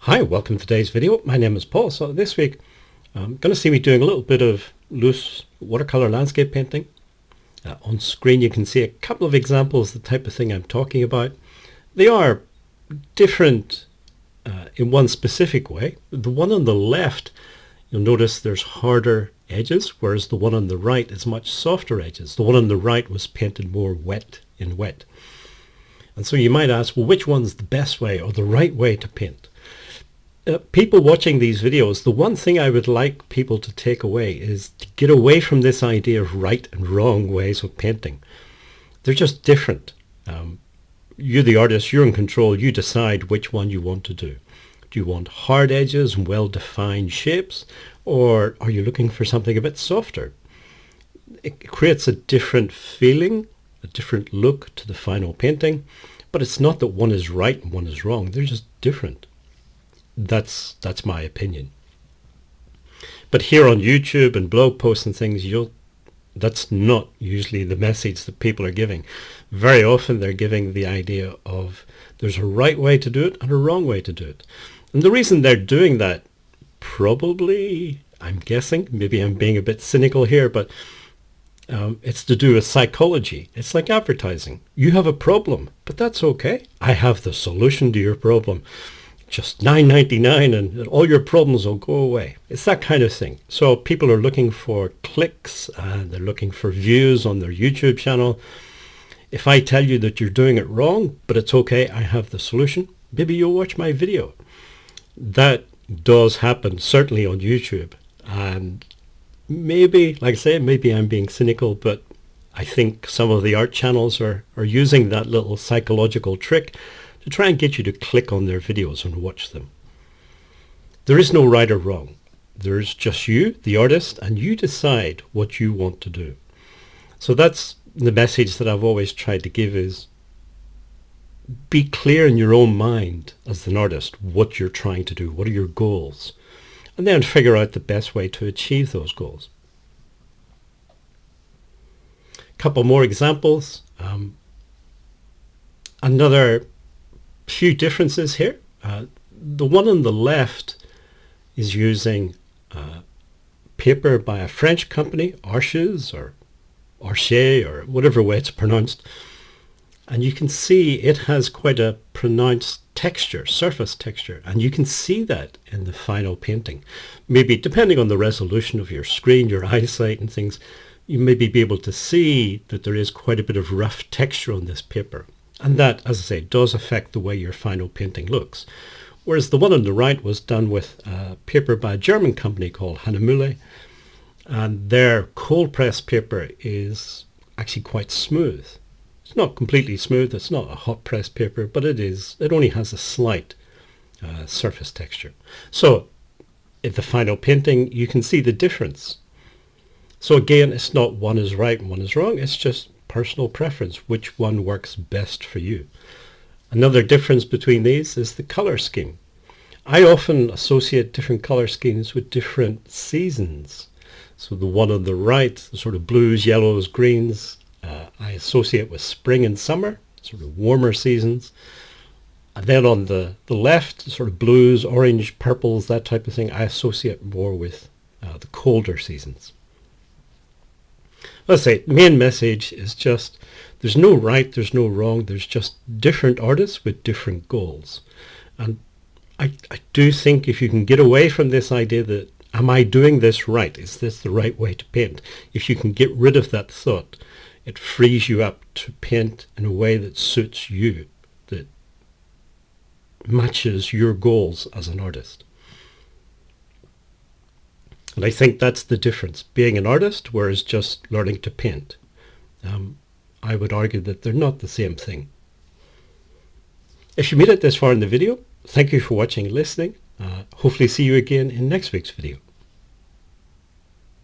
Hi, welcome to today's video. My name is Paul. So this week I'm going to see me doing a little bit of loose watercolor landscape painting. On screen you can see a couple of examples, the type of thing I'm talking about. They are different in one specific way. The one on the left, you'll notice there's harder edges, whereas the one on the right is much softer edges. The one on the right was painted more wet in wet. And so you might ask, well, which one's the best way or the right way to paint? People watching these videos, the one thing I would like people to take away is to get away from this idea of right and wrong ways of painting. They're just different. You're the artist, you're in control, you decide which one you want to do. Do you want hard edges and well-defined shapes, or are you looking for something a bit softer? It creates a different feeling, a different look to the final painting, but it's not that one is right and one is wrong, they're just different. That's my opinion. But here on YouTube and blog posts and things, that's not usually the message that people are giving. Very often they're giving the idea of there's a right way to do it and a wrong way to do it. And the reason they're doing that, probably, I'm guessing, maybe I'm being a bit cynical here, but it's to do with psychology. It's like advertising. You have a problem, but that's okay. I have the solution to your problem. Just $9.99 and all your problems will go away. It's that kind of thing. So people are looking for clicks and they're looking for views on their YouTube channel. If I tell you that you're doing it wrong, but it's okay, I have the solution, maybe you'll watch my video. That does happen, certainly on YouTube. And maybe, like I say, maybe I'm being cynical, but I think some of the art channels are using that little psychological trick to try and get you to click on their videos and watch them. There is no right or wrong. There's just you, the artist, and you decide what you want to do. So that's the message that I've always tried to give is be clear in your own mind as an artist what you're trying to do, what are your goals, and then figure out the best way to achieve those goals. A couple more examples. Another few differences here. The one on the left is using paper by a French company, Arches or Arche or whatever way it's pronounced, and you can see it has quite a pronounced texture, surface texture, and you can see that in the final painting. Maybe depending on the resolution of your screen, your eyesight and things, you maybe be able to see that there is quite a bit of rough texture on this paper. And that, as I say, does affect the way your final painting looks. Whereas the one on the right was done with paper by a German company called Hahnemühle. And their cold press paper is actually quite smooth. It's not completely smooth, it's not a hot press paper, but it only has a slight surface texture. So in the final painting, you can see the difference. So again, it's not one is right and one is wrong, it's just personal preference, which one works best for you. Another difference between these is the color scheme. I often associate different color schemes with different seasons. So the one on the right, the sort of blues, yellows, greens, I associate with spring and summer, sort of warmer seasons. And then on the left, sort of blues, orange, purples, that type of thing, I associate more with the colder seasons. Let's say main message is just there's no right, there's no wrong, there's just different artists with different goals. And I do think if you can get away from this idea that am I doing this right, is this the right way to paint, if you can get rid of that thought, it frees you up to paint in a way that suits you, that matches your goals as an artist. And I think that's the difference, being an artist whereas just learning to paint. I would argue that they're not the same thing. If you made it this far in the video, thank you for watching and listening. Hopefully see you again in next week's video.